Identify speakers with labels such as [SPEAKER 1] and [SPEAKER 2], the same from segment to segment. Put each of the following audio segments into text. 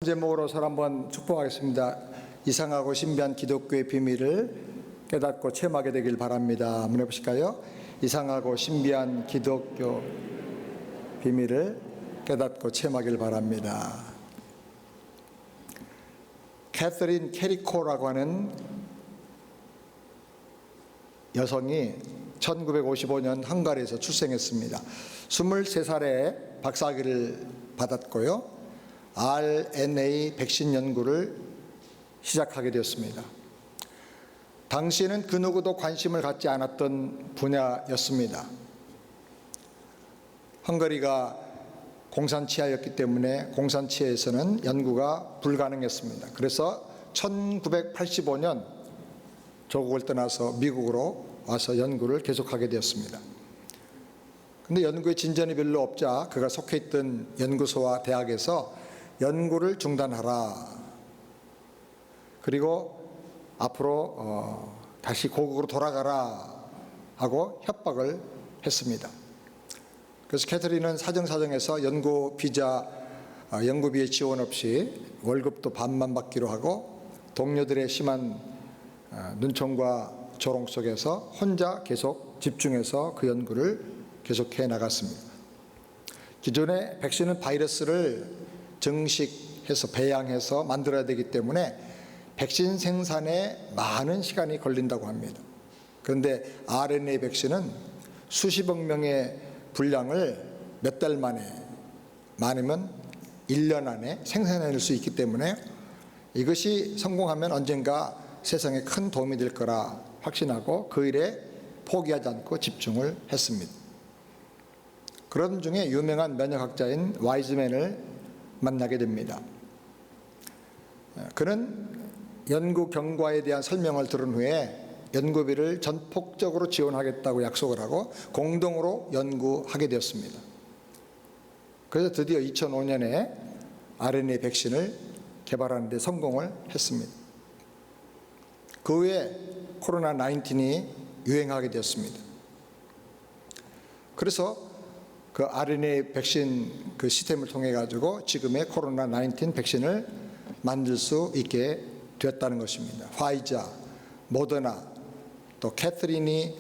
[SPEAKER 1] 제목으로서 한번 축복하겠습니다. 이상하고 신비한 기독교의 비밀을 깨닫고 체험하게 되길 바랍니다. 한번 해보실까요? 이상하고 신비한 기독교 비밀을 깨닫고 체험하길 바랍니다. 캐서린 캐리코라고 하는 여성이 1955년 헝가리에서 출생했습니다. 23살에 박사학위를 받았고요. RNA 백신 연구를 시작하게 되었습니다. 당시에는 그 누구도 관심을 갖지 않았던 분야였습니다. 헝가리가 공산치하였기 때문에 공산치하에서는 연구가 불가능했습니다. 그래서 1985년 조국을 떠나서 미국으로 와서 연구를 계속하게 되었습니다. 근데 연구에 진전이 별로 없자 그가 속해 있던 연구소와 대학에서 연구를 중단하라. 그리고 앞으로 다시 고국으로 돌아가라 하고 협박을 했습니다. 그래서 캐서린은 사정사정해서 연구비에 지원 없이 월급도 반만 받기로 하고 동료들의 심한 눈총과 조롱 속에서 혼자 계속 집중해서 그 연구를 계속해 나갔습니다. 기존의 백신은 바이러스를 증식해서 배양해서 만들어야 되기 때문에 백신 생산에 많은 시간이 걸린다고 합니다. 그런데 RNA 백신은 수십억 명의 분량을 몇 달 만에, 많으면 1년 안에 생산해낼 수 있기 때문에 이것이 성공하면 언젠가 세상에 큰 도움이 될 거라 확신하고 그 일에 포기하지 않고 집중을 했습니다. 그런 중에 유명한 면역학자인 와이즈맨을 만나게 됩니다. 그는 연구 경과에 대한 설명을 들은 후에 연구비를 전폭적으로 지원하겠다고 약속을 하고 공동으로 연구하게 되었습니다. 그래서 드디어 2005년에 RNA 백신을 개발하는 데 성공을 했습니다. 그 후에 코로나19이 유행하게 되었습니다. 그래서 그 RNA 백신 그 시스템을 통해 가지고 지금의 코로나19 백신을 만들 수 있게 되었다는 것입니다. 화이자, 모더나, 또 캐서린이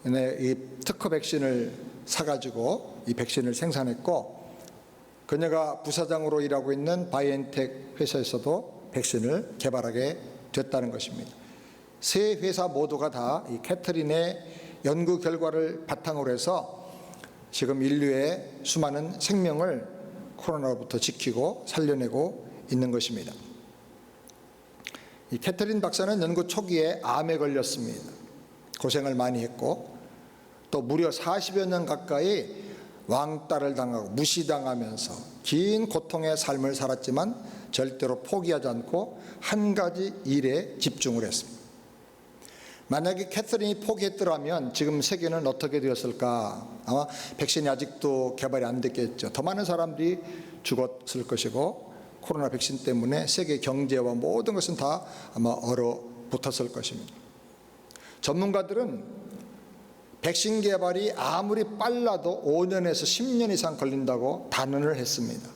[SPEAKER 1] 이 특허 백신을 사가지고 이 백신을 생산했고, 그녀가 부사장으로 일하고 있는 바이오엔텍 회사에서도 백신을 개발하게 됐다는 것입니다. 세 회사 모두가 다 이 캐서린의 연구 결과를 바탕으로 해서 지금 인류의 수많은 생명을 코로나로부터 지키고 살려내고 있는 것입니다. 이 캐서린 박사는 연구 초기에 암에 걸렸습니다. 고생을 많이 했고 또 무려 40여 년 가까이 왕따를 당하고 무시당하면서 긴 고통의 삶을 살았지만 절대로 포기하지 않고 한 가지 일에 집중을 했습니다. 만약에 캐서린이 포기했더라면 지금 세계는 어떻게 되었을까? 아마 백신이 아직도 개발이 안 됐겠죠. 더 많은 사람들이 죽었을 것이고 코로나 백신 때문에 세계 경제와 모든 것은 다 아마 얼어붙었을 것입니다. 전문가들은 백신 개발이 아무리 빨라도 5년에서 10년 이상 걸린다고 단언을 했습니다.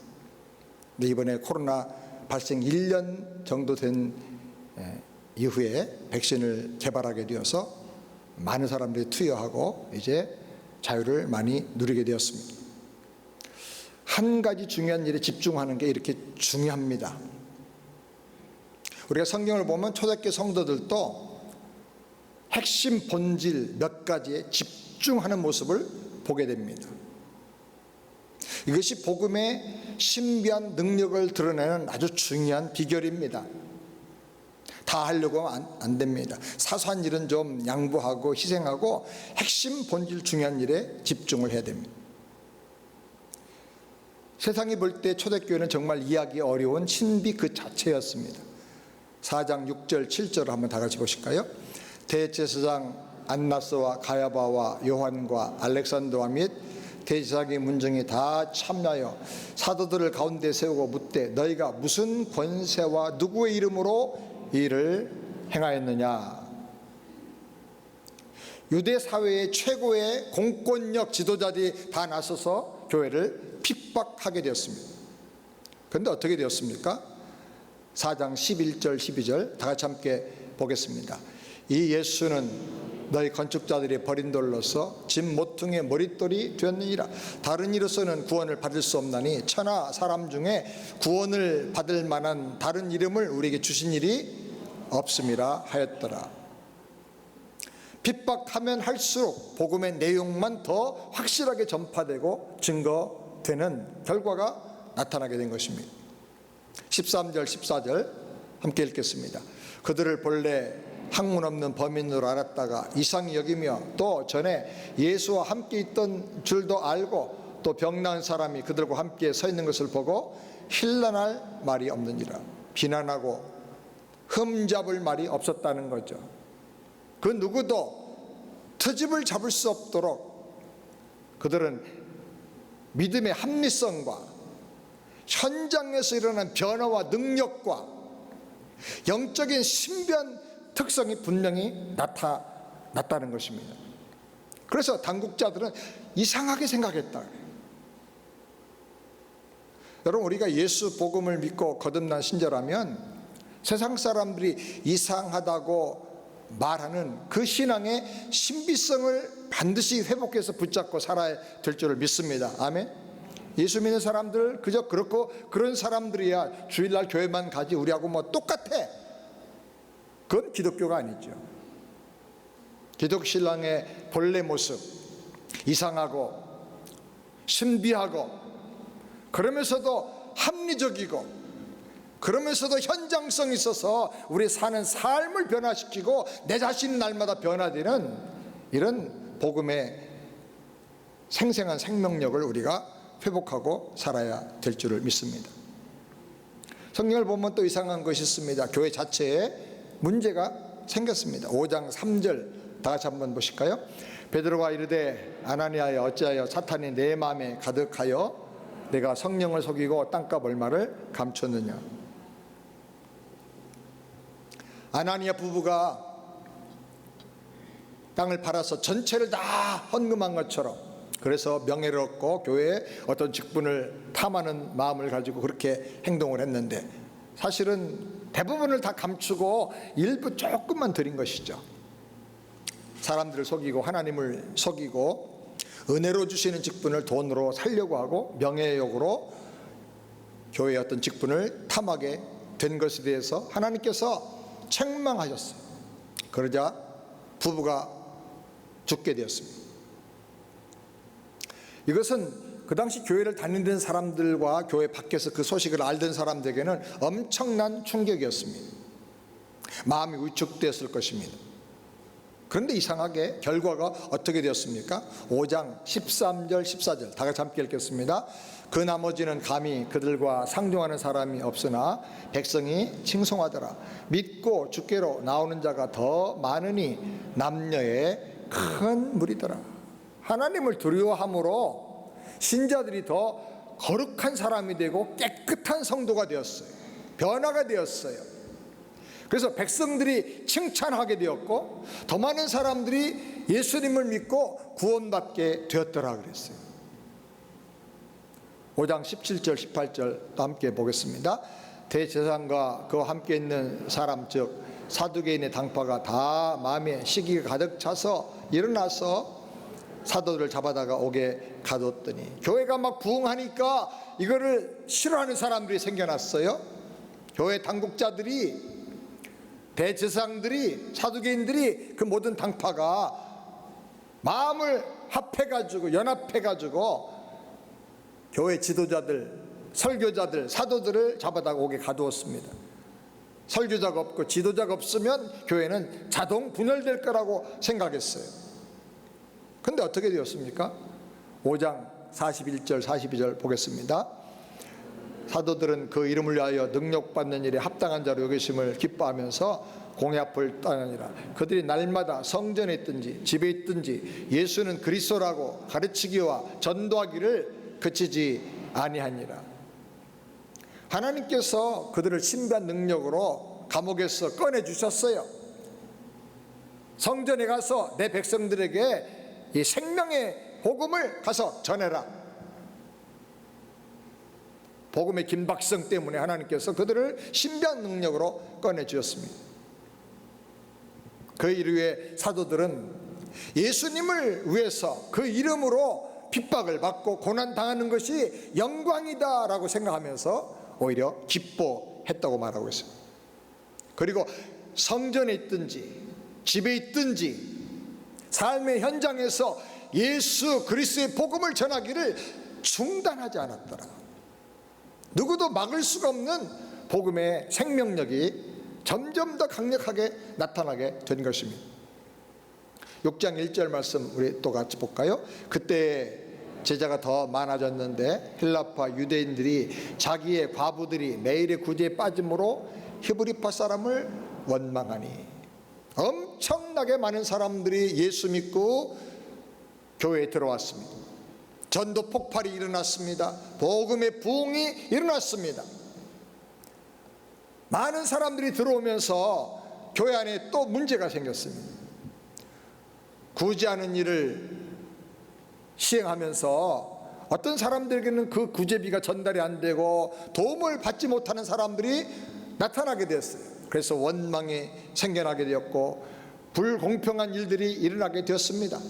[SPEAKER 1] 근데 이번에 코로나 발생 1년 정도 된 이후에 백신을 개발하게 되어서 많은 사람들이 투여하고 이제 자유를 많이 누리게 되었습니다. 한 가지 중요한 일에 집중하는 게 이렇게 중요합니다. 우리가 성경을 보면 초대교회 성도들도 핵심 본질 몇 가지에 집중하는 모습을 보게 됩니다. 이것이 복음의 신비한 능력을 드러내는 아주 중요한 비결입니다. 다 하려고 하면 안 됩니다. 사소한 일은 좀 양보하고 희생하고 핵심 본질 중요한 일에 집중을 해야 됩니다. 세상이 볼 때 초대교회는 정말 이해하기 어려운 신비 그 자체였습니다. 4장 6절 7절을 한번 다 같이 보실까요? 대제사장 안나스와 가야바와 요한과 알렉산더와 및 대제사장의 문정이 다 참여하여 사도들을 가운데 세우고 묻되 너희가 무슨 권세와 누구의 이름으로 일을 행하였느냐? 유대 사회의 최고의 공권력 지도자들이 다 나서서 교회를 핍박하게 되었습니다. 그런데 어떻게 되었습니까? 4장 11절 12절 다 같이 함께 보겠습니다. 이 예수는 너희 건축자들이 버린 돌로서 집 모퉁이의 머릿돌이 되었느니라. 다른 이로서는 구원을 받을 수 없나니 천하 사람 중에 구원을 받을 만한 다른 이름을 우리에게 주신 일이 없음이라 하였더라. 핍박하면 할수록 복음의 내용만 더 확실하게 전파되고 증거되는 결과가 나타나게 된 것입니다. 13절 14절 함께 읽겠습니다. 그들을 본래 학문 없는 범인으로 알았다가 이상히 여기며 또 전에 예수와 함께 있던 줄도 알고 또 병나은 사람이 그들과 함께 서 있는 것을 보고 힐난할 말이 없느니라. 비난하고 흠잡을 말이 없었다는 거죠. 그 누구도 트집을 잡을 수 없도록 그들은 믿음의 합리성과 현장에서 일어난 변화와 능력과 영적인 신비한 특성이 분명히 나타났다는 것입니다. 그래서 당국자들은 이상하게 생각했다. 여러분, 우리가 예수 복음을 믿고 거듭난 신자라면 세상 사람들이 이상하다고 말하는 그 신앙의 신비성을 반드시 회복해서 붙잡고 살아야 될 줄을 믿습니다. 아멘. 예수 믿는 사람들 그저 그렇고 그런 사람들이야 주일날 교회만 가지 우리하고 뭐 똑같아. 그건 기독교가 아니죠. 기독 신앙의 본래 모습, 이상하고 신비하고 그러면서도 합리적이고 그러면서도 현장성 있어서 우리 사는 삶을 변화시키고 내 자신이 날마다 변화되는 이런 복음의 생생한 생명력을 우리가 회복하고 살아야 될 줄을 믿습니다. 성경을 보면 또 이상한 것이 있습니다. 교회 자체에 문제가 생겼습니다. 5장 3절 다 같이 한번 보실까요? 베드로가 이르되 아나니아여 어찌하여 사탄이 내 마음에 가득하여 내가 성령을 속이고 땅값 얼마를 감췄느냐. 아나니아 부부가 땅을 팔아서 전체를 다 헌금한 것처럼, 그래서 명예를 얻고 교회에 어떤 직분을 탐하는 마음을 가지고 그렇게 행동을 했는데 사실은 대부분을 다 감추고 일부 조금만 드린 것이죠. 사람들을 속이고 하나님을 속이고 은혜로 주시는 직분을 돈으로 살려고 하고 명예욕으로 교회의 어떤 직분을 탐하게 된 것에 대해서 하나님께서 책망하셨어요. 그러자 부부가 죽게 되었습니다. 이것은 그 당시 교회를 다니는 사람들과 교회 밖에서 그 소식을 알던 사람들에게는 엄청난 충격이었습니다. 마음이 위축되었을 것입니다. 그런데 이상하게 결과가 어떻게 되었습니까? 5장 13절 14절 다 같이 함께 읽겠습니다. 그 나머지는 감히 그들과 상종하는 사람이 없으나 백성이 칭송하더라. 믿고 주께로 나오는 자가 더 많으니 남녀의 큰 무리더라. 하나님을 두려워함으로 신자들이 더 거룩한 사람이 되고 깨끗한 성도가 되었어요. 변화가 되었어요. 그래서 백성들이 칭찬하게 되었고 더 많은 사람들이 예수님을 믿고 구원받게 되었더라 그랬어요. 5장 17절 18절 함께 보겠습니다. 대제사장과 그와 함께 있는 사람 즉 사두개인의 당파가 다 마음에 시기가 가득 차서 일어나서 사도들을 잡아다가 옥에 가뒀더니 교회가 막 부흥하니까 이거를 싫어하는 사람들이 생겨났어요. 교회 당국자들이, 대제사장들이, 사두개인들이, 그 모든 당파가 마음을 합해가지고 연합해가지고 교회 지도자들, 설교자들, 사도들을 잡아다가 옥에 가두었습니다. 설교자가 없고 지도자가 없으면 교회는 자동 분열될 거라고 생각했어요. 근데 어떻게 되었습니까? 5장 41절 42절 보겠습니다. 사도들은 그 이름을 위하여 능력받는 일에 합당한 자로 여기심을 기뻐하면서 공회 앞을 떠나니라. 그들이 날마다 성전에 있든지 집에 있든지 예수는 그리스도라고 가르치기와 전도하기를 그치지 아니하니라. 하나님께서 그들을 신비한 능력으로 감옥에서 꺼내주셨어요. 성전에 가서 내 백성들에게 이 생명의 복음을 가서 전해라. 복음의 긴박성 때문에 하나님께서 그들을 신비한 능력으로 꺼내주었습니다. 그 일 위해 사도들은 예수님을 위해서 그 이름으로 핍박을 받고 고난당하는 것이 영광이다라고 생각하면서 오히려 기뻐했다고 말하고 있습니다. 그리고 성전에 있든지 집에 있든지 삶의 현장에서 예수 그리스도의 복음을 전하기를 중단하지 않았더라. 누구도 막을 수가 없는 복음의 생명력이 점점 더 강력하게 나타나게 된 것입니다. 6장 1절 말씀 우리 또 같이 볼까요? 그때 제자가 더 많아졌는데 헬라파 유대인들이 자기의 과부들이 매일의 구제에 빠짐으로 히브리파 사람을 원망하니 엄청나게 많은 사람들이 예수 믿고 교회에 들어왔습니다. 전도 폭발이 일어났습니다. 복음의 부흥이 일어났습니다. 많은 사람들이 들어오면서 교회 안에 또 문제가 생겼습니다. 구제하는 일을 시행하면서 어떤 사람들에게는 그 구제비가 전달이 안 되고 도움을 받지 못하는 사람들이 나타나게 되었어요. 그래서 원망이 생겨나게 되었고 불공평한 일들이 일어나게 되었습니다.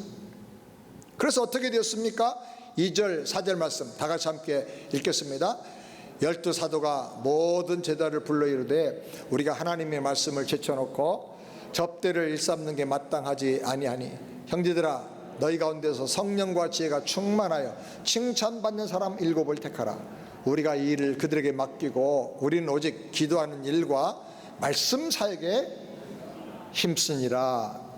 [SPEAKER 1] 그래서 어떻게 되었습니까? 2절 4절 말씀 다 같이 함께 읽겠습니다. 12사도가 모든 제자를 불러 이르되 우리가 하나님의 말씀을 제쳐놓고 접대를 일삼는 게 마땅하지 아니하니 형제들아 너희 가운데서 성령과 지혜가 충만하여 칭찬받는 사람 7을 택하라. 우리가 이 일을 그들에게 맡기고 우리는 오직 기도하는 일과 말씀 사역에 힘쓰니라.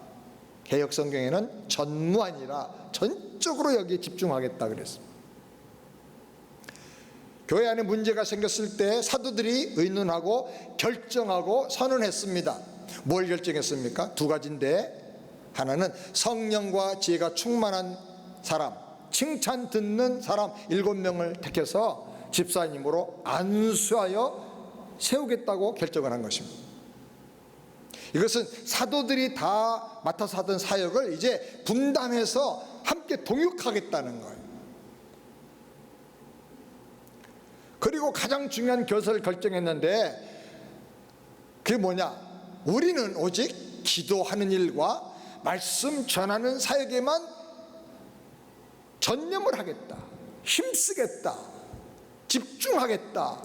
[SPEAKER 1] 개역성경에는 전무하니라 전적으로 여기에 집중하겠다 그랬습니다. 교회 안에 문제가 생겼을 때 사도들이 의논하고 결정하고 선언했습니다. 뭘 결정했습니까? 두 가지인데 하나는 성령과 지혜가 충만한 사람, 칭찬 듣는 사람 7명을 택해서 집사님으로 안수하여 세우겠다고 결정을 한 것입니다. 이것은 사도들이 다 맡아서 하던 사역을 이제 분담해서 함께 동역하겠다는 거예요. 그리고 가장 중요한 것을 결정했는데 그게 뭐냐? 우리는 오직 기도하는 일과 말씀 전하는 사역에만 전념을 하겠다, 힘쓰겠다, 집중하겠다,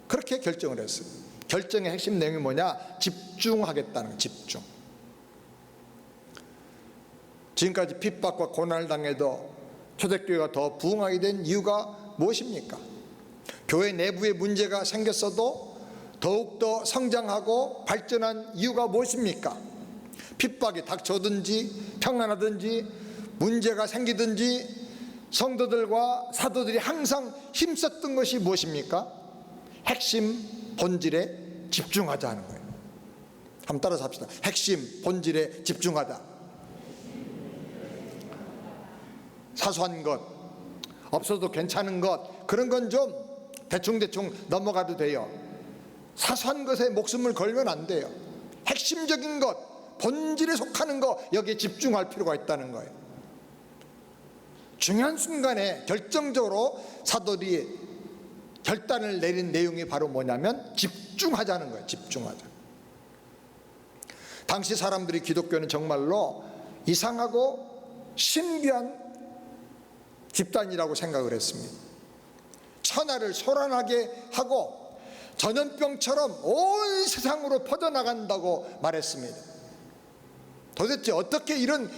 [SPEAKER 1] 그렇게 결정을 했어요. 결정의 핵심 내용이 뭐냐? 집중하겠다는 거예요. 집중. 지금까지 핍박과 고난을 당해도 초대교회가 더 부흥하게 된 이유가 무엇입니까? 교회 내부에 문제가 생겼어도 더욱더 성장하고 발전한 이유가 무엇입니까? 핍박이 닥쳐든지 평안하든지 문제가 생기든지 성도들과 사도들이 항상 힘썼던 것이 무엇입니까? 핵심 본질에 집중하자 는 거예요. 한번 따라서 합시다. 핵심 본질에 집중하다. 사소한 것, 없어도 괜찮은 것, 그런 건 좀 대충대충 넘어가도 돼요. 사소한 것에 목숨을 걸면 안 돼요. 핵심적인 것, 본질에 속하는 것, 여기에 집중할 필요가 있다는 거예요. 중요한 순간에 결정적으로 사도들이 결단을 내린 내용이 바로 뭐냐면 집중하자는 거예요. 집중하자. 당시 사람들이 기독교는 정말로 이상하고 신비한 집단이라고 생각을 했습니다. 천하를 소란하게 하고 전염병처럼 온 세상으로 퍼져나간다고 말했습니다. 도대체 어떻게 이런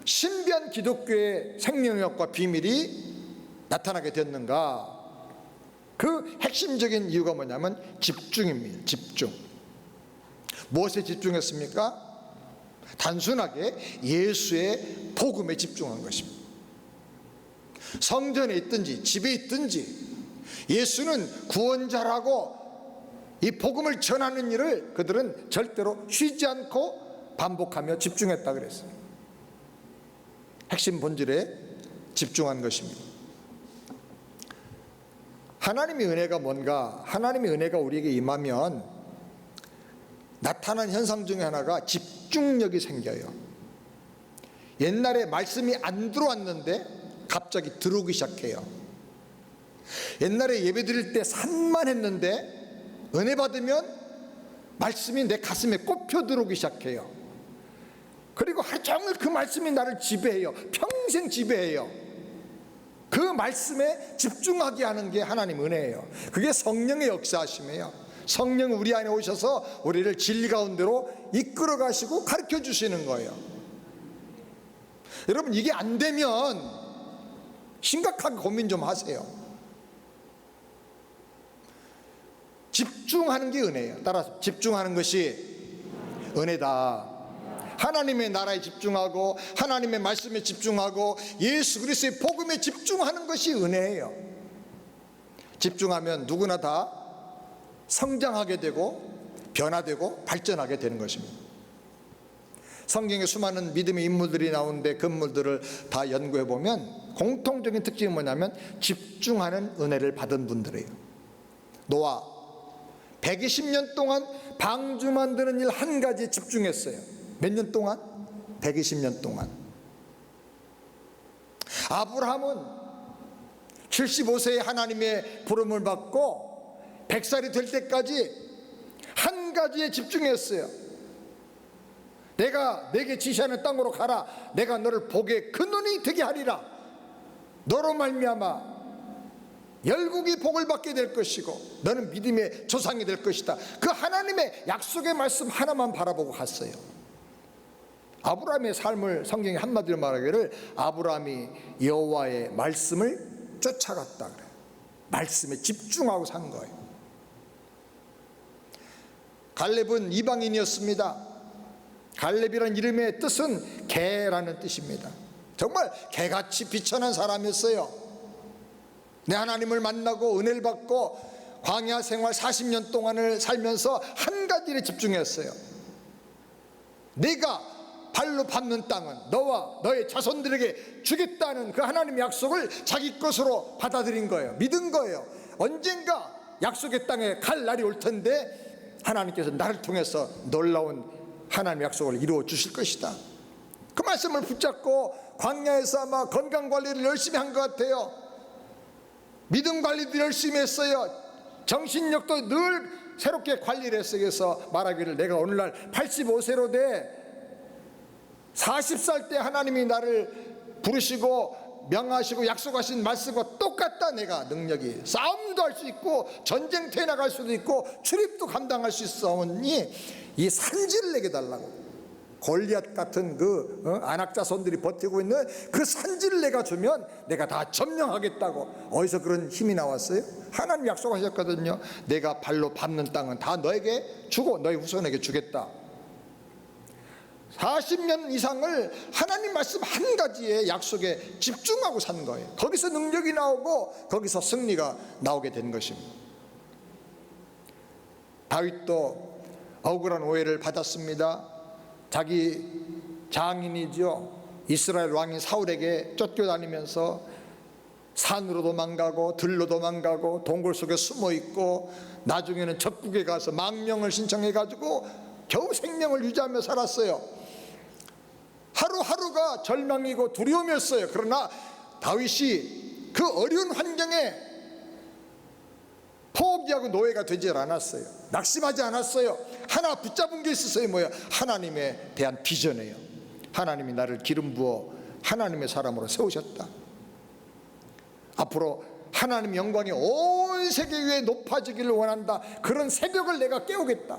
[SPEAKER 1] 신비한 기독교의 생명력과 비밀이 나타나게 됐는가? 그 핵심적인 이유가 뭐냐면 집중입니다. 집중. 무엇에 집중했습니까? 단순하게 예수의 복음에 집중한 것입니다. 성전에 있든지 집에 있든지 예수는 구원자라고 이 복음을 전하는 일을 그들은 절대로 쉬지 않고 반복하며 집중했다 그랬어요. 핵심 본질에 집중한 것입니다. 하나님의 은혜가 뭔가? 하나님의 은혜가 우리에게 임하면 나타난 현상 중에 하나가 집중력이 생겨요. 옛날에 말씀이 안 들어왔는데 갑자기 들어오기 시작해요. 옛날에 예배 드릴 때 산만했는데 은혜 받으면 말씀이 내 가슴에 꼽혀 들어오기 시작해요. 그리고 하루 종일 그 말씀이 나를 지배해요. 평생 지배해요. 그 말씀에 집중하게 하는 게 하나님 은혜예요. 그게 성령의 역사하심이에요. 성령 우리 안에 오셔서 우리를 진리 가운데로 이끌어 가시고 가르쳐 주시는 거예요. 여러분, 이게 안 되면 심각하게 고민 좀 하세요. 집중하는 게 은혜예요. 따라서 집중하는 것이 은혜다. 하나님의 나라에 집중하고 하나님의 말씀에 집중하고 예수 그리스도의 복음에 집중하는 것이 은혜예요. 집중하면 누구나 다 성장하게 되고 변화되고 발전하게 되는 것입니다. 성경에 수많은 믿음의 인물들이 나오는데 그 인물들을 다 연구해 보면 공통적인 특징이 뭐냐면 집중하는 은혜를 받은 분들이에요. 노아 120년 동안 방주 만드는 일 한 가지에 집중했어요. 몇 년 동안? 120년 동안. 아브라함은 75세에 하나님의 부름을 받고 100살이 될 때까지 한 가지에 집중했어요. 내가 내게 지시하는 땅으로 가라. 내가 너를 복의 근원이 되게 하리라. 너로 말미암아 열국이 복을 받게 될 것이고 너는 믿음의 조상이 될 것이다. 그 하나님의 약속의 말씀 하나만 바라보고 갔어요. 아브라함의 삶을 성경이 한마디로 말하기를 아브라함이 여호와의 말씀을 쫓아갔다 그래요. 말씀에 집중하고 산 거예요. 갈렙은 이방인이었습니다. 갈렙이라는 이름의 뜻은 개라는 뜻입니다. 정말 개같이 비천한 사람이었어요. 내 하나님을 만나고 은혜를 받고 광야 생활 40년 동안을 살면서 한 가지에 집중했어요. 내가 발로 밟는 땅은 너와 너의 자손들에게 주겠다는 그 하나님의 약속을 자기 것으로 받아들인 거예요. 믿은 거예요. 언젠가 약속의 땅에 갈 날이 올 텐데 하나님께서 나를 통해서 놀라운 하나님의 약속을 이루어 주실 것이다. 그 말씀을 붙잡고 광야에서 아마 건강관리를 열심히 한 것 같아요. 믿음 관리도 열심히 했어요. 정신력도 늘 새롭게 관리를 했어요. 그래서 말하기를 내가 오늘날 85세로 돼 40살 때 하나님이 나를 부르시고 명하시고 약속하신 말씀과 똑같다. 내가 능력이 싸움도 할 수 있고 전쟁터에 나갈 수도 있고 출입도 감당할 수 있사오니 이 산지를 내게 달라고. 골리앗 같은 그 안악자손들이 버티고 있는 그 산지를 내가 주면 내가 다 점령하겠다고. 어디서 그런 힘이 나왔어요? 하나님 약속하셨거든요. 내가 발로 밟는 땅은 다 너에게 주고 너의 후손에게 주겠다. 40년 이상을 하나님 말씀 한 가지의 약속에 집중하고 산 거예요. 거기서 능력이 나오고 거기서 승리가 나오게 된 것입니다. 다윗도 억울한 오해를 받았습니다. 자기 장인이죠. 이스라엘 왕인 사울에게 쫓겨다니면서 산으로 도망가고 들로 도망가고 동굴 속에 숨어 있고 나중에는 적국에 가서 망명을 신청해 가지고 겨우 생명을 유지하며 살았어요. 하루하루가 절망이고 두려움이었어요. 그러나 다윗이 그 어려운 환경에 포기하고 노예가 되지 않았어요. 낙심하지 않았어요. 하나 붙잡은 게 있었어요. 뭐야? 하나님에 대한 비전이에요. 하나님이 나를 기름 부어 하나님의 사람으로 세우셨다. 앞으로 하나님의 영광이 온 세계 위에 높아지기를 원한다. 그런 새벽을 내가 깨우겠다.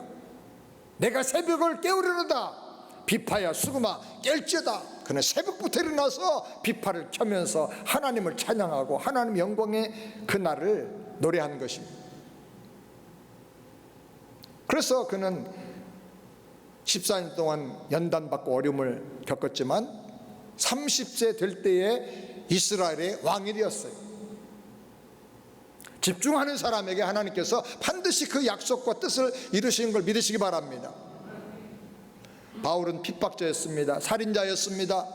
[SPEAKER 1] 내가 새벽을 깨우려다. 비파야 수금아 깰지어다. 그는 새벽부터 일어나서 비파를 켜면서 하나님을 찬양하고 하나님 영광의 그날을 노래한 것입니다. 그래서 그는 14년 동안 연단받고 어려움을 겪었지만 30세 될 때에 이스라엘의 왕이 되었어요. 집중하는 사람에게 하나님께서 반드시 그 약속과 뜻을 이루시는 걸 믿으시기 바랍니다. 바울은 핍박자였습니다. 살인자였습니다.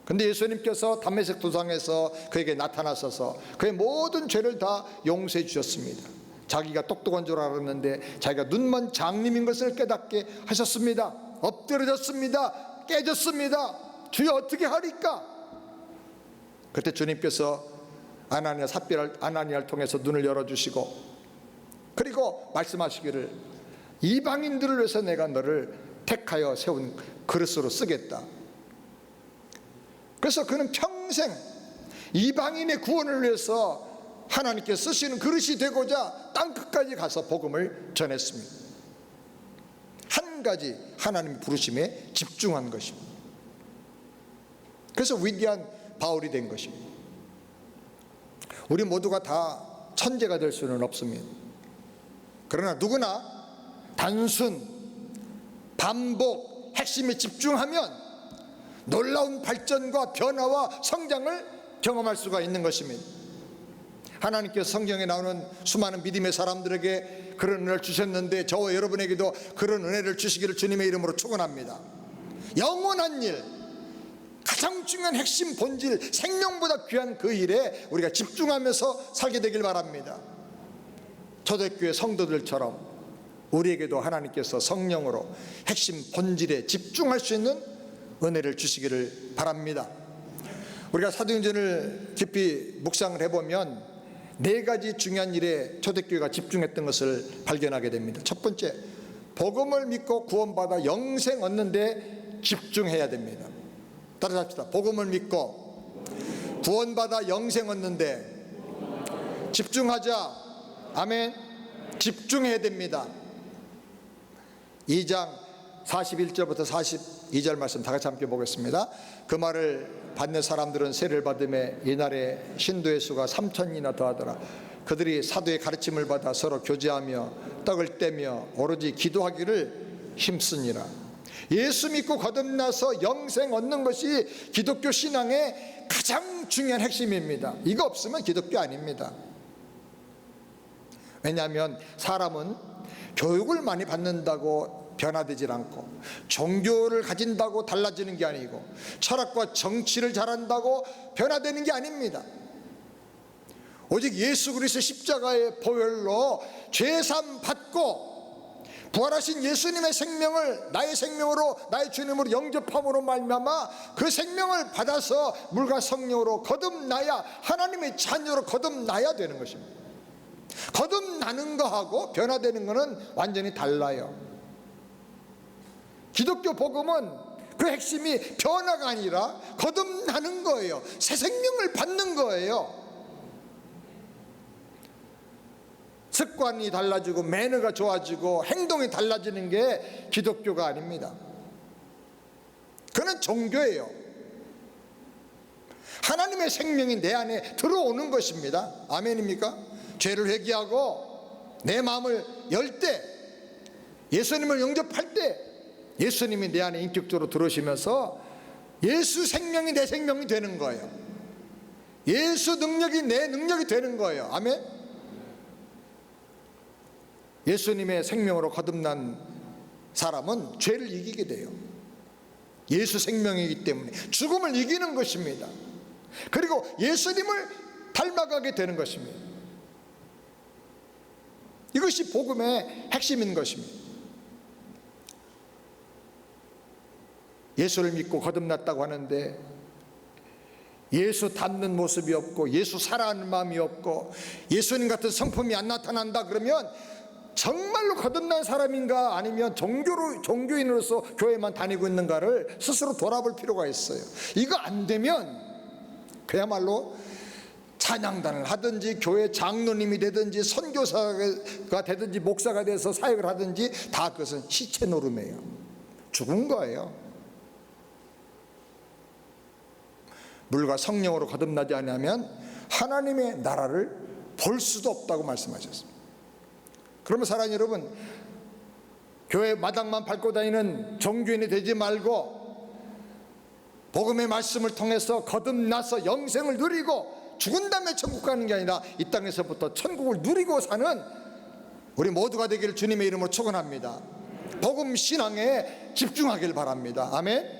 [SPEAKER 1] 근데 예수님께서 담메색 도상에서 그에게 나타나셔서 그의 모든 죄를 다 용서해 주셨습니다. 자기가 똑똑한 줄 알았는데 자기가 눈먼 장님인 것을 깨닫게 하셨습니다. 엎드려졌습니다. 깨졌습니다. 주여 어떻게 하리까? 그때 주님께서 아나니아를 통해서 눈을 열어주시고, 그리고 말씀하시기를 이방인들을 위해서 내가 너를 택하여 세운 그릇으로 쓰겠다. 그래서 그는 평생 이방인의 구원을 위해서 하나님께 쓰시는 그릇이 되고자 땅끝까지 가서 복음을 전했습니다. 한 가지 하나님의 부르심에 집중한 것입니다. 그래서 위대한 바울이 된 것입니다. 우리 모두가 다 천재가 될 수는 없습니다. 그러나 누구나 단순, 반복, 핵심에 집중하면 놀라운 발전과 변화와 성장을 경험할 수가 있는 것입니다. 하나님께서 성경에 나오는 수많은 믿음의 사람들에게 그런 은혜를 주셨는데 저와 여러분에게도 그런 은혜를 주시기를 주님의 이름으로 축원합니다. 영원한 일, 가장 중요한 핵심 본질, 생명보다 귀한 그 일에 우리가 집중하면서 살게 되길 바랍니다. 초대교회 성도들처럼 우리에게도 하나님께서 성령으로 핵심 본질에 집중할 수 있는 은혜를 주시기를 바랍니다. 우리가 사도행전을 깊이 묵상을 해보면 네 가지 중요한 일에 초대교회가 집중했던 것을 발견하게 됩니다. 첫 번째, 복음을 믿고 구원받아 영생 얻는 데 집중해야 됩니다. 따라서 합시다. 복음을 믿고 구원받아 영생 얻는 데 집중하자. 아멘. 집중해야 됩니다. 2장 41절부터 42절 말씀 다 같이 함께 보겠습니다. 그 말을 받는 사람들은 세례를 받음에 이날에 신도의 수가 3,000이나 더하더라. 그들이 사도의 가르침을 받아 서로 교제하며 떡을 떼며 오로지 기도하기를 힘쓰니라. 예수 믿고 거듭나서 영생 얻는 것이 기독교 신앙의 가장 중요한 핵심입니다. 이거 없으면 기독교 아닙니다. 왜냐하면 사람은 교육을 많이 받는다고 변화되질 않고, 종교를 가진다고 달라지는 게 아니고, 철학과 정치를 잘한다고 변화되는 게 아닙니다. 오직 예수 그리스도의 십자가의 보혈로 죄사함 받고 부활하신 예수님의 생명을 나의 생명으로, 나의 주님으로 영접함으로 말미암아 그 생명을 받아서 물과 성령으로 거듭나야, 하나님의 자녀로 거듭나야 되는 것입니다. 거듭나는 거하고 변화되는 것은 완전히 달라요. 기독교 복음은 그 핵심이 변화가 아니라 거듭나는 거예요. 새 생명을 받는 거예요. 습관이 달라지고 매너가 좋아지고 행동이 달라지는 게 기독교가 아닙니다. 그건 종교예요. 하나님의 생명이 내 안에 들어오는 것입니다. 아멘입니까? 죄를 회개하고 내 마음을 열 때, 예수님을 영접할 때 예수님이 내 안에 인격적으로 들어오시면서 예수 생명이 내 생명이 되는 거예요. 예수 능력이 내 능력이 되는 거예요. 아멘. 예수님의 생명으로 거듭난 사람은 죄를 이기게 돼요. 예수 생명이기 때문에 죽음을 이기는 것입니다. 그리고 예수님을 닮아가게 되는 것입니다. 이것이 복음의 핵심인 것입니다. 예수를 믿고 거듭났다고 하는데 예수 닮는 모습이 없고 예수 사랑하는 마음이 없고 예수님 같은 성품이 안 나타난다 그러면 정말로 거듭난 사람인가, 아니면 종교인으로서 교회만 다니고 있는가를 스스로 돌아볼 필요가 있어요. 이거 안 되면 그야말로 찬양단을 하든지 교회 장로님이 되든지 선교사가 되든지 목사가 돼서 사역을 하든지 다 그것은 시체 노름이에요. 죽은 거예요. 물과 성령으로 거듭나지 않으면 하나님의 나라를 볼 수도 없다고 말씀하셨습니다. 그러면 사랑하는 여러분, 교회 마당만 밟고 다니는 종교인이 되지 말고 복음의 말씀을 통해서 거듭나서 영생을 누리고 죽은 다음에 천국 가는 게 아니라 이 땅에서부터 천국을 누리고 사는 우리 모두가 되기를 주님의 이름으로 축원합니다. 복음 신앙에 집중하길 바랍니다. 아멘.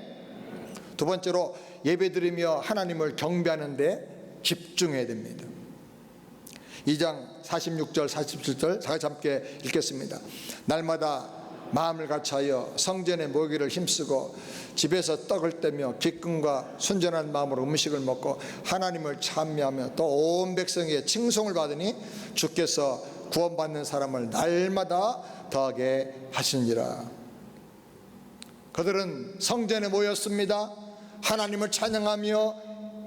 [SPEAKER 1] 두 번째로, 예배드리며 하나님을 경배하는 데 집중해야 됩니다. 2장 46절 47절 다 같이 함께 읽겠습니다. 날마다 마음을 같이하여 성전에 모이기를 힘쓰고 집에서 떡을 떼며 기쁨과 순전한 마음으로 음식을 먹고 하나님을 찬미하며 또 온 백성에게 칭송을 받으니 주께서 구원받는 사람을 날마다 더하게 하시니라. 그들은 성전에 모였습니다. 하나님을 찬양하며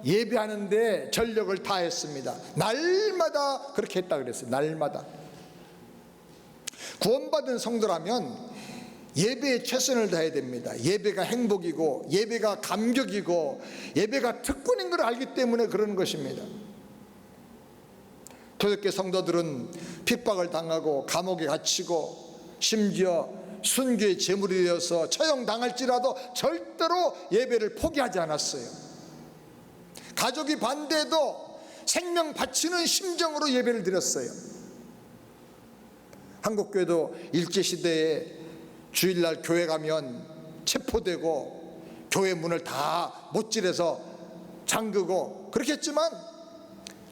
[SPEAKER 1] 예배하는데 전력을 다했습니다. 날마다 그렇게 했다 그랬어요. 날마다. 구원받은 성도라면 예배에 최선을 다해야 됩니다. 예배가 행복이고 예배가 감격이고 예배가 특권인 걸 알기 때문에 그러는 것입니다. 초대교회 성도들은 핍박을 당하고 감옥에 갇히고 심지어 순교의 제물이 되어서 처형당할지라도 절대로 예배를 포기하지 않았어요. 가족이 반대해도 생명 바치는 심정으로 예배를 드렸어요. 한국교회도 일제시대에 주일날 교회 가면 체포되고 교회 문을 다 못질해서 잠그고 그렇게 했지만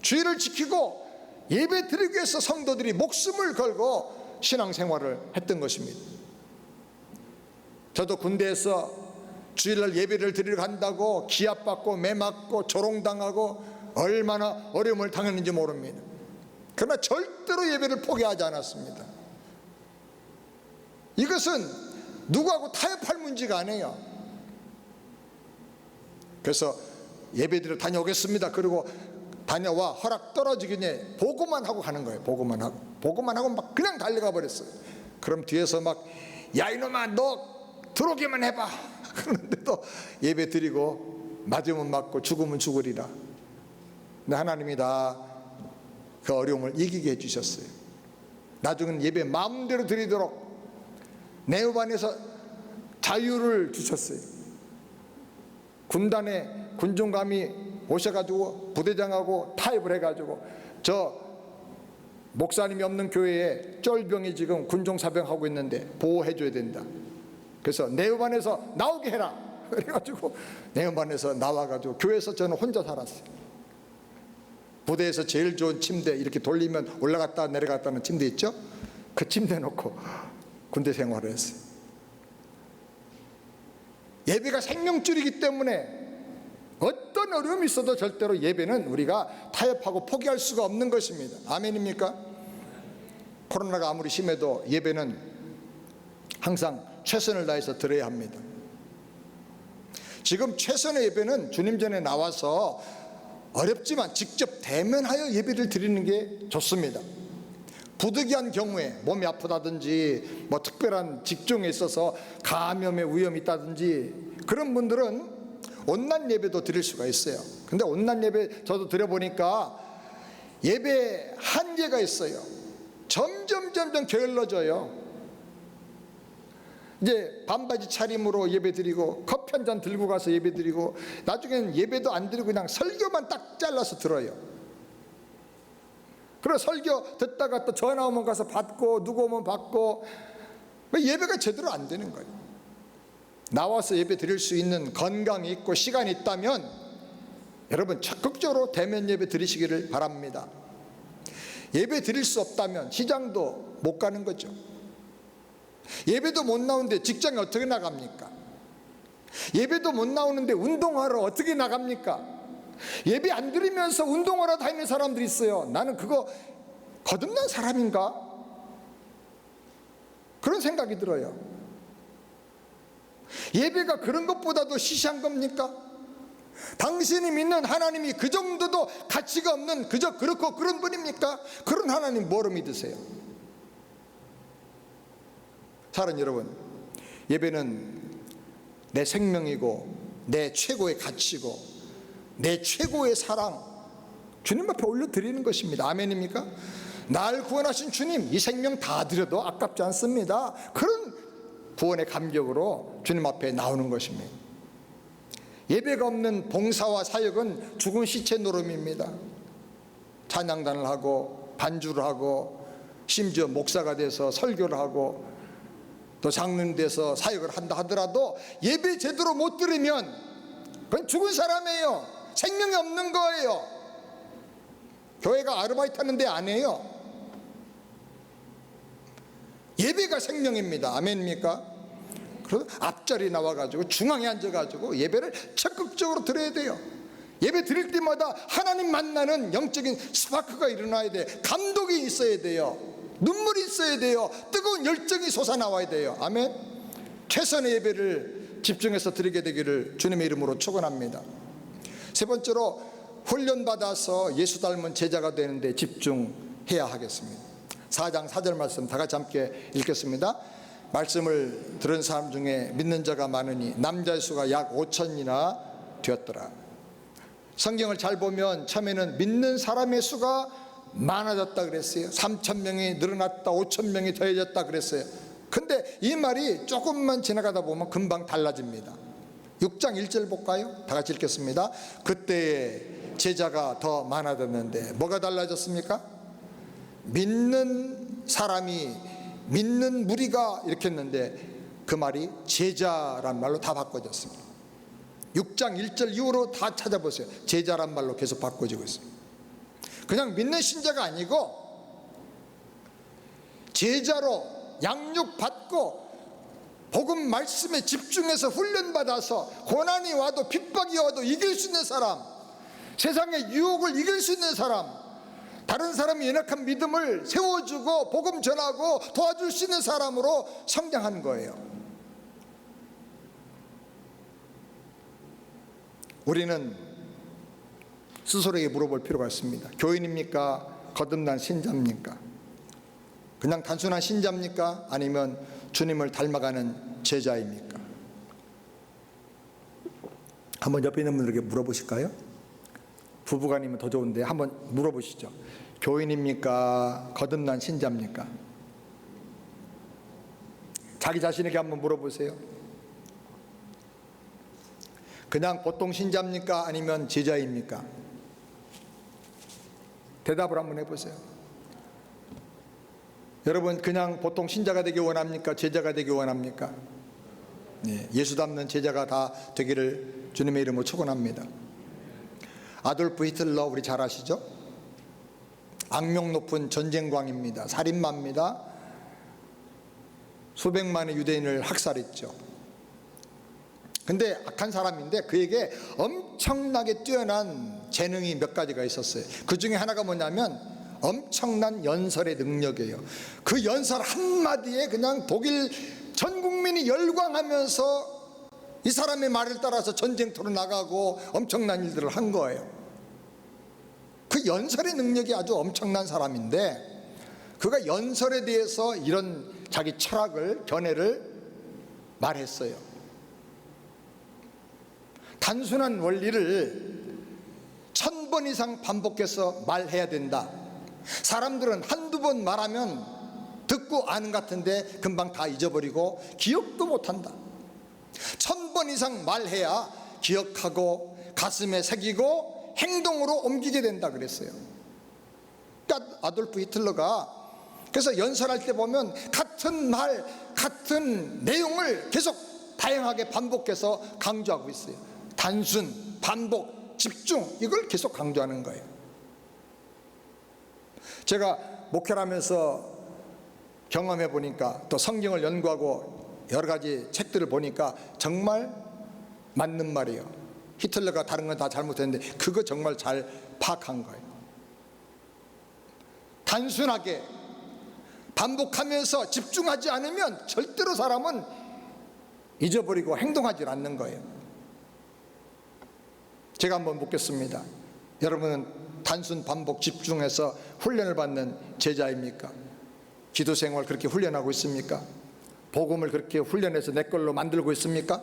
[SPEAKER 1] 주일을 지키고 예배 드리기 위해서 성도들이 목숨을 걸고 신앙생활을 했던 것입니다. 저도 군대에서 주일날 예배를 드리러 간다고 기합받고 매맞고 조롱당하고 얼마나 어려움을 당했는지 모릅니다. 그러나 절대로 예배를 포기하지 않았습니다. 이것은 누구하고 타협할 문제가 아니에요. 그래서 예배드리러 다녀오겠습니다. 그리고 다녀와 허락 떨어지기 전에 보고만 하고 가는 거예요. 보고만 하고 막 그냥 달려가 버렸어요. 그럼 뒤에서 막 야 이놈아 너 들어오기만 해봐. 그런데도 예배 드리고 맞으면 맞고 죽으면 죽으리라. 근데 하나님이 다 그 어려움을 이기게 해주셨어요. 나중엔 예배 마음대로 드리도록 내업 안에서 자유를 주셨어요. 군단에 군종감이 오셔가지고 부대장하고 타협을 해가지고 저 목사님이 없는 교회에 쫄병이 지금 군종사병하고 있는데 보호해줘야 된다. 그래서 내업안에서 나오게 해라. 그래가지고 내업안에서 나와가지고 교회에서 저는 혼자 살았어요. 부대에서 제일 좋은 침대 이렇게 돌리면 올라갔다 내려갔다는 침대 있죠? 그 침대 놓고 군대 생활을 했어요. 예배가 생명줄이기 때문에 어떤 어려움이 있어도 절대로 예배는 우리가 타협하고 포기할 수가 없는 것입니다. 아멘입니까? 코로나가 아무리 심해도 예배는 항상 최선을 다해서 드려야 합니다. 지금 최선의 예배는 주님 전에 나와서 어렵지만 직접 대면하여 예배를 드리는 게 좋습니다. 부득이한 경우에 몸이 아프다든지 뭐 특별한 직종에 있어서 감염의 위험이 있다든지 그런 분들은 온난 예배도 드릴 수가 있어요. 근데 온난 예배 저도 드려보니까 예배 한계가 있어요. 점점 게을러져요. 이제 반바지 차림으로 예배 드리고 커피 한 잔 들고 가서 예배 드리고 나중에는 예배도 안 드리고 그냥 설교만 딱 잘라서 들어요. 그래 설교 듣다가 또 전화 오면 가서 받고 누구 오면 받고 예배가 제대로 안 되는 거예요. 나와서 예배 드릴 수 있는 건강이 있고 시간이 있다면 여러분 적극적으로 대면 예배 드리시기를 바랍니다. 예배 드릴 수 없다면 시장도 못 가는 거죠. 예배도 못 나오는데 직장에 어떻게 나갑니까? 예배도 못 나오는데 운동하러 어떻게 나갑니까? 예배 안 드리면서 운동하러 다니는 사람들이 있어요. 나는 그거 거듭난 사람인가? 그런 생각이 들어요. 예배가 그런 것보다도 시시한 겁니까? 당신이 믿는 하나님이 그 정도도 가치가 없는 그저 그렇고 그런 분입니까? 그런 하나님 뭐로 믿으세요? 사랑하는 여러분, 예배는 내 생명이고 내 최고의 가치고 내 최고의 사랑 주님 앞에 올려드리는 것입니다. 아멘입니까? 날 구원하신 주님 이 생명 다 드려도 아깝지 않습니다. 그런 구원의 감격으로 주님 앞에 나오는 것입니다. 예배가 없는 봉사와 사역은 죽은 시체 노름입니다. 찬양단을 하고 반주를 하고 심지어 목사가 돼서 설교를 하고 또 장로님 돼서 사역을 한다 하더라도 예배 제대로 못 드리면 그건 죽은 사람이에요. 생명이 없는 거예요. 교회가 아르바이트 하는 데 아니에요. 예배가 생명입니다. 아멘입니까? 그래서 앞자리 나와가지고 중앙에 앉아가지고 예배를 적극적으로 드려야 돼요. 예배 드릴 때마다 하나님 만나는 영적인 스파크가 일어나야 돼. 감동이 있어야 돼요. 눈물이 있어야 돼요. 뜨거운 열정이 솟아나와야 돼요. 아멘. 최선의 예배를 집중해서 드리게 되기를 주님의 이름으로 축원합니다. 세 번째로 훈련받아서 예수 닮은 제자가 되는데 집중해야 하겠습니다. 4장 4절 말씀 다 같이 함께 읽겠습니다. 말씀을 들은 사람 중에 믿는 자가 많으니 남자의 수가 약 5천이나 되었더라. 성경을 잘 보면 처음에는 믿는 사람의 수가 많아졌다 그랬어요. 3,000명이 늘어났다, 5,000명이 더해졌다 그랬어요. 근데 이 말이 조금만 지나가다 보면 금방 달라집니다. 6장 1절 볼까요? 다 같이 읽겠습니다. 그때 제자가 더 많아졌는데 뭐가 달라졌습니까? 믿는 사람이, 믿는 무리가 이렇게 했는데 그 말이 제자란 말로 다 바꿔졌습니다. 6장 1절 이후로 다 찾아보세요. 제자란 말로 계속 바꿔지고 있습니다. 그냥 믿는 신자가 아니고 제자로 양육받고 복음 말씀에 집중해서 훈련받아서 고난이 와도 핍박이 와도 이길 수 있는 사람, 세상의 유혹을 이길 수 있는 사람, 다른 사람이 연약한 믿음을 세워주고 복음 전하고 도와줄 수 있는 사람으로 성장하는 거예요. 우리는 스스로에게 물어볼 필요가 있습니다. 교인입니까? 거듭난 신자입니까? 그냥 단순한 신자입니까? 아니면 주님을 닮아가는 제자입니까? 한번 옆에 있는 분들에게 물어보실까요? 부부간이면 더 좋은데 한번 물어보시죠. 교인입니까? 거듭난 신자입니까? 자기 자신에게 한번 물어보세요. 그냥 보통 신자입니까? 아니면 제자입니까? 대답을 한번 해보세요. 여러분, 그냥 보통 신자가 되기 원합니까? 제자가 되기 원합니까? 네, 예수 닮는 제자가 다 되기를 주님의 이름으로 축원합니다. 아돌프 히틀러 우리 잘 아시죠? 악명 높은 전쟁광입니다. 살인마입니다. 수백만의 유대인을 학살했죠. 근데 악한 사람인데 그에게 엄청나게 뛰어난 재능이 몇 가지가 있었어요. 그 중에 하나가 뭐냐면 엄청난 연설의 능력이에요. 그 연설 한마디에 그냥 독일 전 국민이 열광하면서 이 사람의 말을 따라서 전쟁터로 나가고 엄청난 일들을 한 거예요. 그 연설의 능력이 아주 엄청난 사람인데 그가 연설에 대해서 이런 자기 철학을, 견해를 말했어요. 단순한 원리를 1000번 이상 반복해서 말해야 된다. 사람들은 한두 번 말하면 듣고 아는 것 같은데 금방 다 잊어버리고 기억도 못한다. 1000번 이상 말해야 기억하고 가슴에 새기고 행동으로 옮기게 된다 그랬어요. 그러니까 아돌프 히틀러가 그래서 연설할 때 보면 같은 말, 같은 내용을 계속 다양하게 반복해서 강조하고 있어요. 단순, 반복, 집중, 이걸 계속 강조하는 거예요. 제가 목회를 하면서 경험해 보니까 또 성경을 연구하고 여러 가지 책들을 보니까 정말 맞는 말이에요. 히틀러가 다른 건 다 잘못했는데 그거 정말 잘 파악한 거예요. 단순하게 반복하면서 집중하지 않으면 절대로 사람은 잊어버리고 행동하지 않는 거예요. 제가 한번 묻겠습니다. 여러분은 단순 반복 집중해서 훈련을 받는 제자입니까? 기도 생활 그렇게 훈련하고 있습니까? 복음을 그렇게 훈련해서 내 걸로 만들고 있습니까?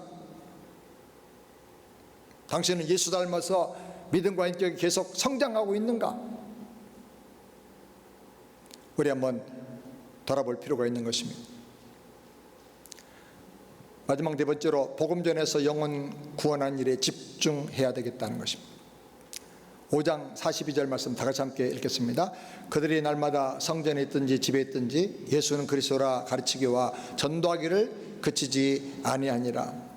[SPEAKER 1] 당신은 예수 닮아서 믿음과 인격이 계속 성장하고 있는가? 우리 한번 돌아볼 필요가 있는 것입니다. 마지막 네 번째로 복음 전에서 영혼 구원한 일에 집중해야 되겠다는 것입니다. 5장 42절 말씀 다 같이 함께 읽겠습니다. 그들이 날마다 성전에 있든지 집에 있든지 예수는 그리스도라 가르치기와 전도하기를 그치지 아니하니라.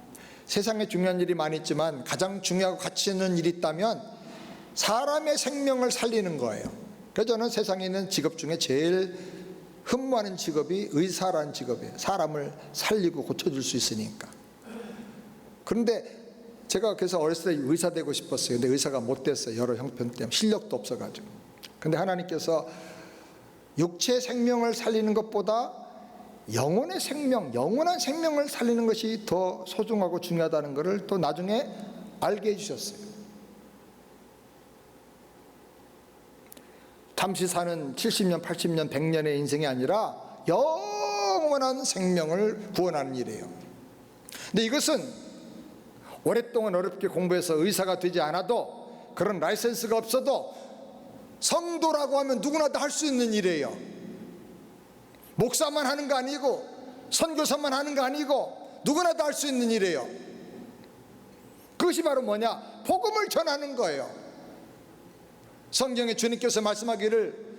[SPEAKER 1] 세상에 중요한 일이 많이 있지만 가장 중요하고 가치 있는 일이 있다면 사람의 생명을 살리는 거예요. 그래서 저는 세상에 있는 직업 중에 제일 흠모하는 직업이 의사라는 직업이에요. 사람을 살리고 고쳐줄 수 있으니까. 그런데 제가 그래서 어렸을 때 의사 되고 싶었어요. 근데 의사가 못 됐어요. 여러 형편 때문에. 실력도 없어가지고. 근데 하나님께서 육체의 생명을 살리는 것보다 영혼의 생명, 영원한 생명을 살리는 것이 더 소중하고 중요하다는 것을 또 나중에 알게 해주셨어요. 잠시 사는 70년, 80년, 100년의 인생이 아니라 영원한 생명을 구원하는 일이에요. 근데 이것은 오랫동안 어렵게 공부해서 의사가 되지 않아도, 그런 라이센스가 없어도 성도라고 하면 누구나 다 할 수 있는 일이에요. 목사만 하는 거 아니고 선교사만 하는 거 아니고 누구나 다 할 수 있는 일이에요. 그것이 바로 뭐냐? 복음을 전하는 거예요. 성경에 주님께서 말씀하기를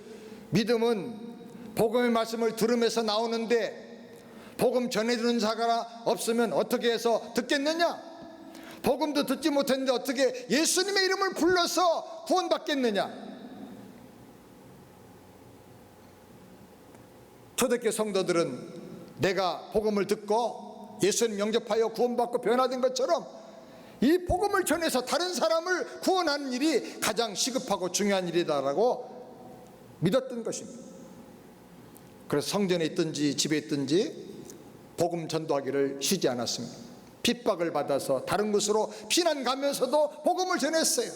[SPEAKER 1] 믿음은 복음의 말씀을 들으면서 나오는데 복음 전해주는 자가 없으면 어떻게 해서 듣겠느냐? 복음도 듣지 못했는데 어떻게 예수님의 이름을 불러서 구원받겠느냐? 초대교회 성도들은 내가 복음을 듣고 예수님 영접하여 구원받고 변화된 것처럼 이 복음을 전해서 다른 사람을 구원하는 일이 가장 시급하고 중요한 일이다라고 믿었던 것입니다. 그래서 성전에 있든지 집에 있든지 복음 전도하기를 쉬지 않았습니다. 핍박을 받아서 다른 곳으로 피난 가면서도 복음을 전했어요.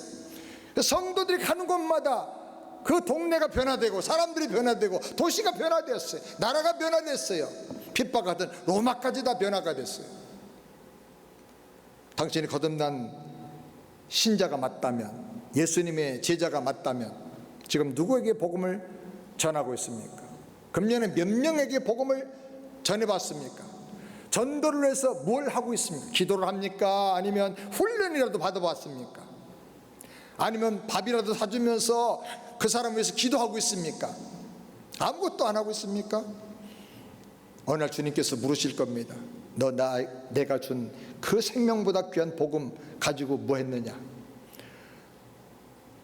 [SPEAKER 1] 성도들이 가는 곳마다 그 동네가 변화되고 사람들이 변화되고 도시가 변화되었어요. 나라가 변화됐어요. 핍박하던 로마까지 다 변화가 됐어요. 당신이 거듭난 신자가 맞다면, 예수님의 제자가 맞다면 지금 누구에게 복음을 전하고 있습니까? 금년에 몇 명에게 복음을 전해봤습니까? 전도를 해서 뭘 하고 있습니까? 기도를 합니까? 아니면 훈련이라도 받아봤습니까? 아니면 밥이라도 사주면서 그 사람을 위해서 기도하고 있습니까? 아무것도 안 하고 있습니까? 어느 날 주님께서 물으실 겁니다. 너 내가 준 그 생명보다 귀한 복음 가지고 뭐 했느냐?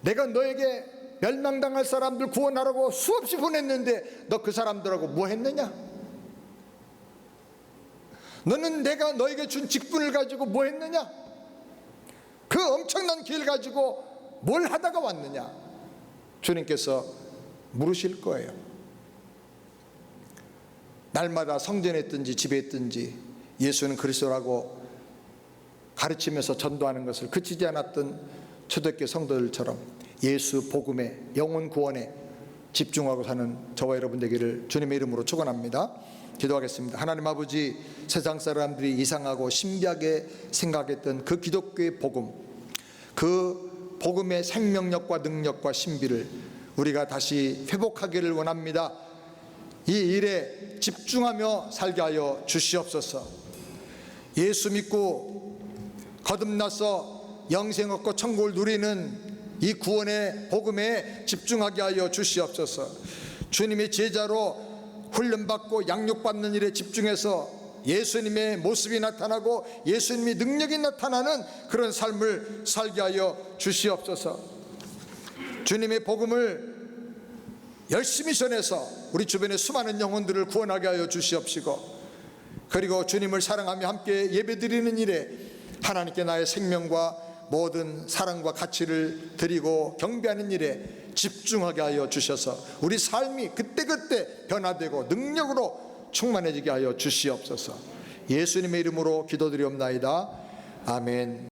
[SPEAKER 1] 내가 너에게 멸망당할 사람들 구원하라고 수없이 보냈는데 너 그 사람들하고 뭐 했느냐? 너는 내가 너에게 준 직분을 가지고 뭐 했느냐? 그 엄청난 길 가지고 뭘 하다가 왔느냐? 주님께서 물으실 거예요. 날마다 성전에 있든지 집에 있든지 예수는 그리스도라고 가르치면서 전도하는 것을 그치지 않았던 초대교회 성도들처럼 예수 복음에, 영혼 구원에 집중하고 사는 저와 여러분 되기를 주님의 이름으로 축원합니다. 기도하겠습니다. 하나님 아버지, 세상 사람들이 이상하고 신비하게 생각했던 그 기독교의 복음, 그 복음의 생명력과 능력과 신비를 우리가 다시 회복하기를 원합니다. 이 일에 집중하며 살게 하여 주시옵소서. 예수 믿고 거듭나서 영생 얻고 천국을 누리는 이 구원의 복음에 집중하게 하여 주시옵소서. 주님의 제자로 훈련받고 양육받는 일에 집중해서 예수님의 모습이 나타나고 예수님의 능력이 나타나는 그런 삶을 살게 하여 주시옵소서. 주님의 복음을 열심히 전해서 우리 주변의 수많은 영혼들을 구원하게 하여 주시옵시고, 그리고 주님을 사랑하며 함께 예배드리는 일에 하나님께 나의 생명과 모든 사랑과 가치를 드리고 경배하는 일에 집중하게 하여 주셔서 우리 삶이 그때그때 변화되고 능력으로 충만해지게 하여 주시옵소서. 예수님의 이름으로 기도드리옵나이다. 아멘.